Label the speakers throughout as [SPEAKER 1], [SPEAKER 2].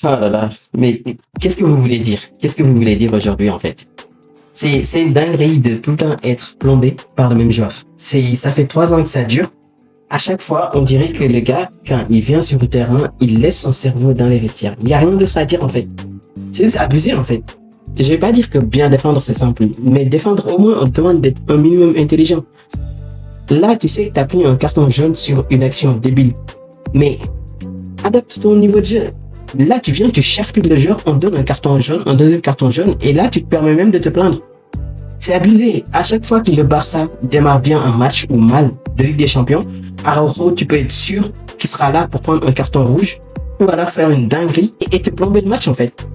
[SPEAKER 1] Oh là là, mais qu'est-ce que vous voulez dire? Qu'est-ce que vous voulez dire aujourd'hui en fait? C'est une dinguerie de tout le temps être plombé par le même joueur. Ça fait 3 ans que ça dure. À chaque fois, on dirait que le gars, quand il vient sur le terrain, il laisse son cerveau dans les vestiaires. Il n'y a rien d'autre à dire en fait. C'est juste abusé en fait. Je vais pas dire que bien défendre c'est simple, mais défendre au moins on te demande d'être un minimum intelligent. Là, tu sais que t'as pris un carton jaune sur une action débile, mais adapte ton niveau de jeu. Là, tu viens, tu charcules le joueur, on te donne un carton jaune, un deuxième carton jaune, et là, tu te permets même de te plaindre. C'est abusé. À chaque fois que le Barça démarre bien un match ou mal de Ligue des Champions, Araujo, tu peux être sûr qu'il sera là pour prendre un carton rouge ou alors faire une dinguerie et te plomber le match en fait.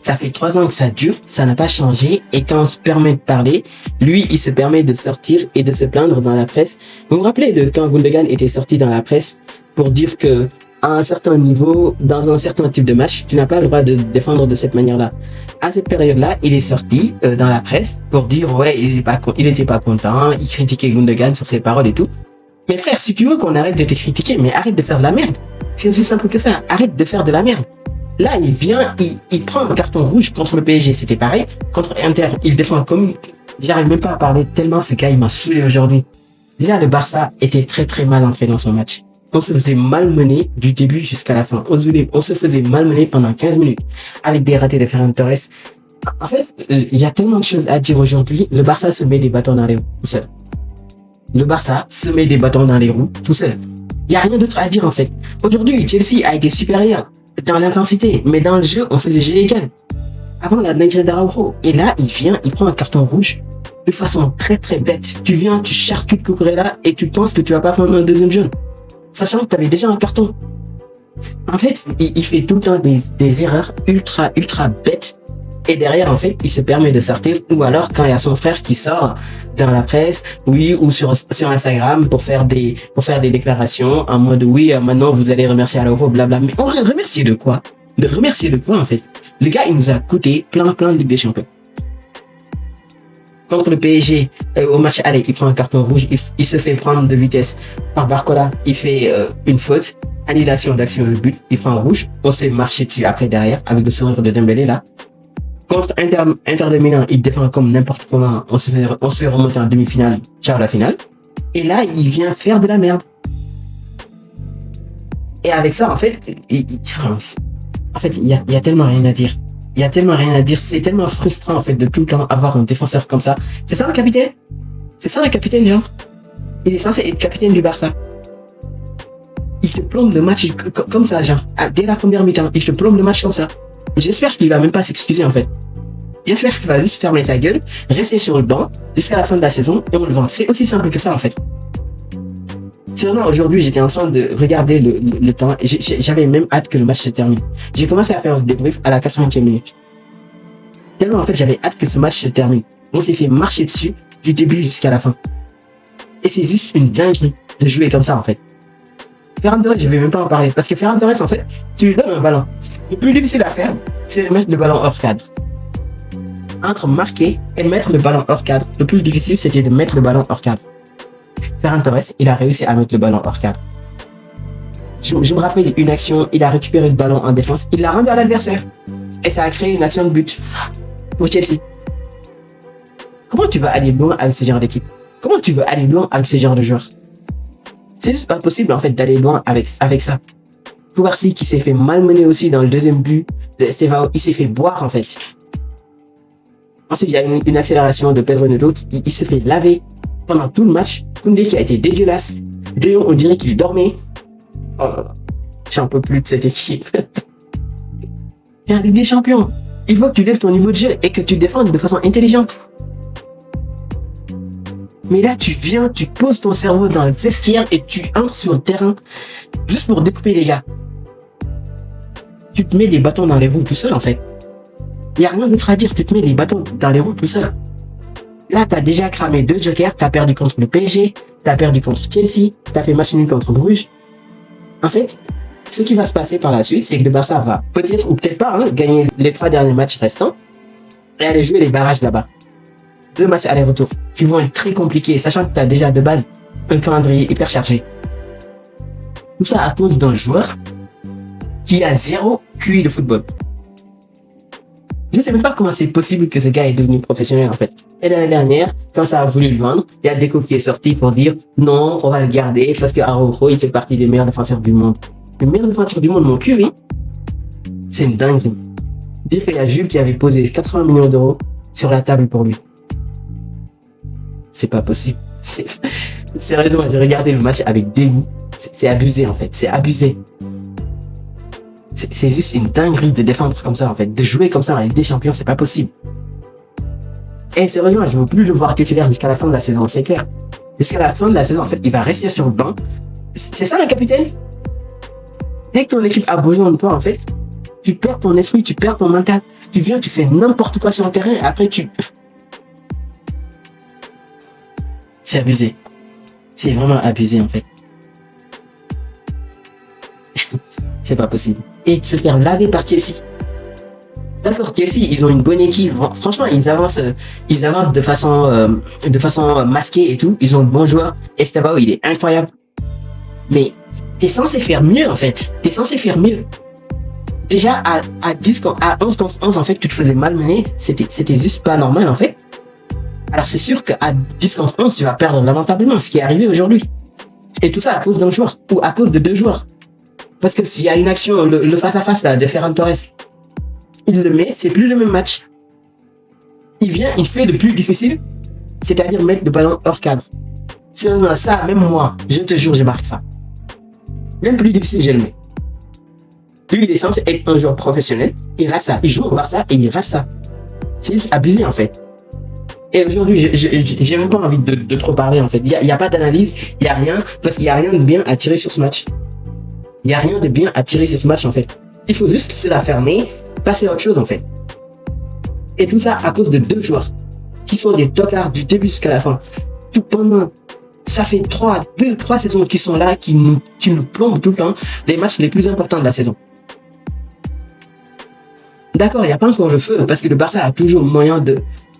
[SPEAKER 1] Ça fait 3 ans que ça dure, ça n'a pas changé et quand on se permet de parler, lui, il se permet de sortir et de se plaindre dans la presse. Vous vous rappelez de quand Gundogan était sorti dans la presse pour dire que à un certain niveau, dans un certain type de match, tu n'as pas le droit de défendre de cette manière-là. À cette période-là, il est sorti dans la presse pour dire ouais, il était pas content, il critiquait Gundogan sur ses paroles et tout. Mais frère, si tu veux qu'on arrête de te critiquer, mais arrête de faire de la merde. C'est aussi simple que ça. Arrête de faire de la merde. Là, il vient, il prend un carton rouge contre le PSG, c'était pareil. Contre Inter, il défend comme... J'arrive même pas à parler tellement ce gars, il m'a saoulé aujourd'hui. Déjà, le Barça était très très mal entré dans son match. On se faisait malmener du début jusqu'à la fin. On se faisait malmener pendant 15 minutes avec des ratés de Ferran Torres. En fait, il y a tellement de choses à dire aujourd'hui. Le Barça se met des bâtons dans les roues tout seul. Le Barça se met des bâtons dans les roues tout seul. Il n'y a rien d'autre à dire en fait. Aujourd'hui, Chelsea a été supérieur dans l'intensité, mais dans le jeu, on faisait jeu égal. Avant la dinguerie d'Araujo. Et là, il vient, il prend un carton rouge de façon très très bête. Tu viens, tu charcutes Cucurella et tu penses que tu vas pas prendre un deuxième jaune. Sachant que tu avais déjà un carton. En fait, il fait tout le temps des erreurs ultra bêtes. Et derrière, en fait, il se permet de sortir. Ou alors, quand il y a son frère qui sort dans la presse, oui, ou sur Instagram pour faire des déclarations en mode oui, maintenant vous allez remercier Araujo, blabla. Mais on remercier de quoi? De remercier de quoi, en fait? Le gars, il nous a coûté plein de Ligue des Champions. Contre le PSG, au match aller, il prend un carton rouge, il se fait prendre de vitesse par Barcola, il fait une faute, annulation d'action de but, il prend un rouge, on se fait marcher dessus après derrière, avec le sourire de Dembélé là. Contre Inter de Milan, il défend comme n'importe comment, on se fait remonter en demi-finale, ciao la finale. Et là, il vient faire de la merde. Et avec ça, en fait, il y a tellement rien à dire. Il y a tellement rien à dire. C'est tellement frustrant, en fait, de tout le temps avoir un défenseur comme ça. C'est ça le capitaine? C'est ça le capitaine, genre? Il est censé être capitaine du Barça. Il te plombe le match comme ça, genre. Dès la première mi-temps, il te plombe le match comme ça. J'espère qu'il va même pas s'excuser, en fait. J'espère qu'il va juste fermer sa gueule, rester sur le banc jusqu'à la fin de la saison et on le vend. C'est aussi simple que ça, en fait. C'est vraiment aujourd'hui, j'étais en train de regarder le temps et j'avais même hâte que le match se termine. J'ai commencé à faire le débrief à la 80e minute. Tellement en fait, j'avais hâte que ce match se termine. On s'est fait marcher dessus du début jusqu'à la fin. Et c'est juste une dinguerie de jouer comme ça en fait. Ferran Torres, je vais même pas en parler parce que Ferran Torres en fait, tu lui donnes un ballon. Le plus difficile à faire, c'est de mettre le ballon hors cadre. Entre marquer et mettre le ballon hors cadre, le plus difficile c'était de mettre le ballon hors cadre. Ferran Torres, il a réussi à mettre le ballon hors cadre. Je me rappelle une action, il a récupéré le ballon en défense, il l'a rendu à l'adversaire. Et ça a créé une action de but pour Chelsea. Comment tu vas aller loin avec ce genre d'équipe? Comment tu veux aller loin avec ce genre de joueur? C'est juste pas possible en fait d'aller loin avec ça. Koubarsi qui s'est fait malmener aussi dans le deuxième but de Estevao, il s'est fait boire en fait. Ensuite il y a une accélération de Pedro Neto, il se fait laver pendant tout le match. Koundé qui a été dégueulasse. De Jong, on dirait qu'il dormait. Oh là là, j'en peux plus de cette équipe. T'es un Ligue des Champions. Il faut que tu lèves ton niveau de jeu et que tu défendes de façon intelligente. Mais là, tu viens, tu poses ton cerveau dans le vestiaire et tu entres sur le terrain juste pour découper les gars. Tu te mets des bâtons dans les roues tout seul en fait. Il n'y a rien d'autre à dire, tu te mets des bâtons dans les roues tout seul. Là, t'as déjà cramé 2 jokers, t'as perdu contre le PSG, t'as perdu contre Chelsea, t'as fait match nul contre Bruges. En fait, ce qui va se passer par la suite, c'est que le Barça va peut-être ou peut-être pas gagner les 3 derniers matchs restants et aller jouer les barrages là-bas. 2 matchs aller-retour qui vont être très compliqués, sachant que t'as déjà de base un calendrier hyper chargé. Tout ça à cause d'un joueur qui a zéro QI de football. Je ne sais même pas comment c'est possible que ce gars est devenu professionnel en fait. Et l'année dernière, quand ça a voulu le vendre, il y a Deco qui est sorti pour dire non, on va le garder parce que Araujo, il fait partie des meilleurs défenseurs du monde. Le meilleur défenseur du monde, mon QI, c'est une dinguerie. Dire qu'il y a Jules qui avait posé 80 millions d'euros sur la table pour lui. C'est pas possible. Sérieusement, j'ai regardé le match avec dégoût. C'est abusé en fait, c'est abusé. C'est juste une dinguerie de défendre comme ça en fait, de jouer comme ça en Ligue des Champions, c'est pas possible. Et sérieusement, je ne veux plus le voir titulaire jusqu'à la fin de la saison, c'est clair. Jusqu'à la fin de la saison, en fait, il va rester sur le banc. C'est ça un capitaine. Dès que ton équipe a besoin de toi, en fait, tu perds ton esprit, tu perds ton mental. Tu viens, tu fais n'importe quoi sur le terrain, et après c'est abusé. C'est vraiment abusé en fait. C'est pas possible. Et de se faire laver par Chelsea. D'accord, Chelsea, ils ont une bonne équipe. Franchement, ils avancent de façon masquée et tout. Ils ont de bons joueurs. Estevao, il est incroyable. Mais t'es censé faire mieux en fait. T'es censé faire mieux. Déjà à 11 contre 11 en fait, tu te faisais malmener. C'était juste pas normal en fait. Alors c'est sûr qu'à 10 contre 11, tu vas perdre lamentablement, ce qui est arrivé aujourd'hui. Et tout ça à cause d'un joueur ou à cause de deux joueurs. Parce que s'il y a une action, le face-à-face là, de Ferran Torres, il le met, c'est plus le même match. Il vient, il fait le plus difficile, c'est-à-dire mettre le ballon hors cadre. Sérieusement, ça, même moi, je te jure, je marque ça. Même plus difficile, je le mets. Lui, il est censé être un joueur professionnel, il rate ça. Il joue au Barça et il rate ça. C'est juste abusé en fait. Et aujourd'hui, j'ai même pas envie de trop parler en fait. Il y a pas d'analyse, il y a rien, parce qu'il y a rien de bien à tirer sur ce match. Il y a rien de bien à tirer sur ce match en fait. Il faut juste se la fermer, passer à autre chose en fait. Et tout ça à cause de deux joueurs qui sont des tocards du début jusqu'à la fin. Tout pendant, ça fait 3 saisons qui sont là, qui nous plombent tout le temps, les matchs les plus importants de la saison. D'accord, il n'y a pas encore le feu, parce que le Barça a toujours moyen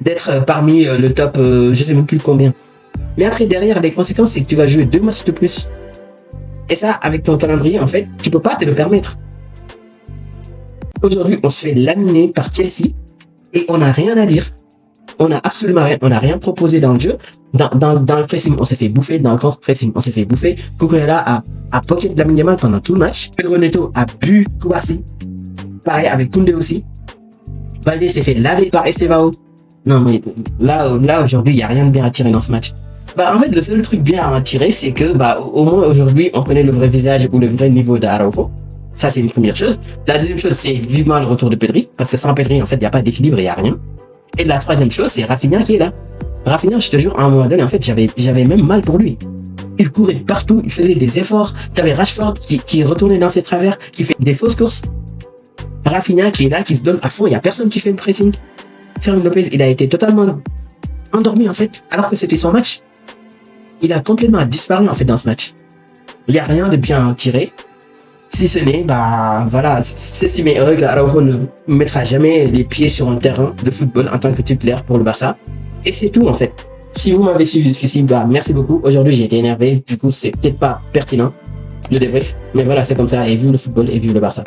[SPEAKER 1] d'être parmi le top, je sais même plus combien. Mais après, derrière, les conséquences, c'est que tu vas jouer 2 matchs de plus. Et ça, avec ton calendrier, en fait, tu peux pas te le permettre. Aujourd'hui, on se fait laminer par Chelsea et on n'a rien à dire. On n'a absolument rien. On n'a rien proposé dans le jeu. Dans le pressing, on s'est fait bouffer. Dans le contre-pressing, on s'est fait bouffer. Cucurella a pocket Lamine Yamal pendant tout le match. Pedro Neto a bu Kouassi. Pareil avec Koundé aussi. Valdé s'est fait laver par Estevao. Non, mais là aujourd'hui, il n'y a rien de bien à tirer dans ce match. En fait, le seul truc bien à en tirer, c'est que au moins aujourd'hui, on connaît le vrai visage ou le vrai niveau d'Araujo. Ça, c'est une première chose. La deuxième chose, c'est vivement le retour de Pedri. Parce que sans Pedri, en fait, il n'y a pas d'équilibre, il n'y a rien. Et la troisième chose, c'est Rafinha qui est là. Rafinha, je te jure, à un moment donné, en fait, j'avais même mal pour lui. Il courait partout, il faisait des efforts. T'avais Rashford qui retournait dans ses travers, qui fait des fausses courses. Rafinha qui est là, qui se donne à fond, il n'y a personne qui fait le pressing. Fermin Lopez, il a été totalement endormi, en fait, alors que c'était son match. Il a complètement disparu, en fait, dans ce match. Il n'y a rien de bien tiré. Si ce n'est, voilà, s'estimer heureux qu'Araujo ne mettra jamais les pieds sur un terrain de football en tant que titulaire pour le Barça. Et c'est tout, en fait. Si vous m'avez suivi jusqu'ici, merci beaucoup. Aujourd'hui, j'ai été énervé. Du coup, c'est peut-être pas pertinent, le débrief. Mais voilà, c'est comme ça. Et vive le football et vive le Barça.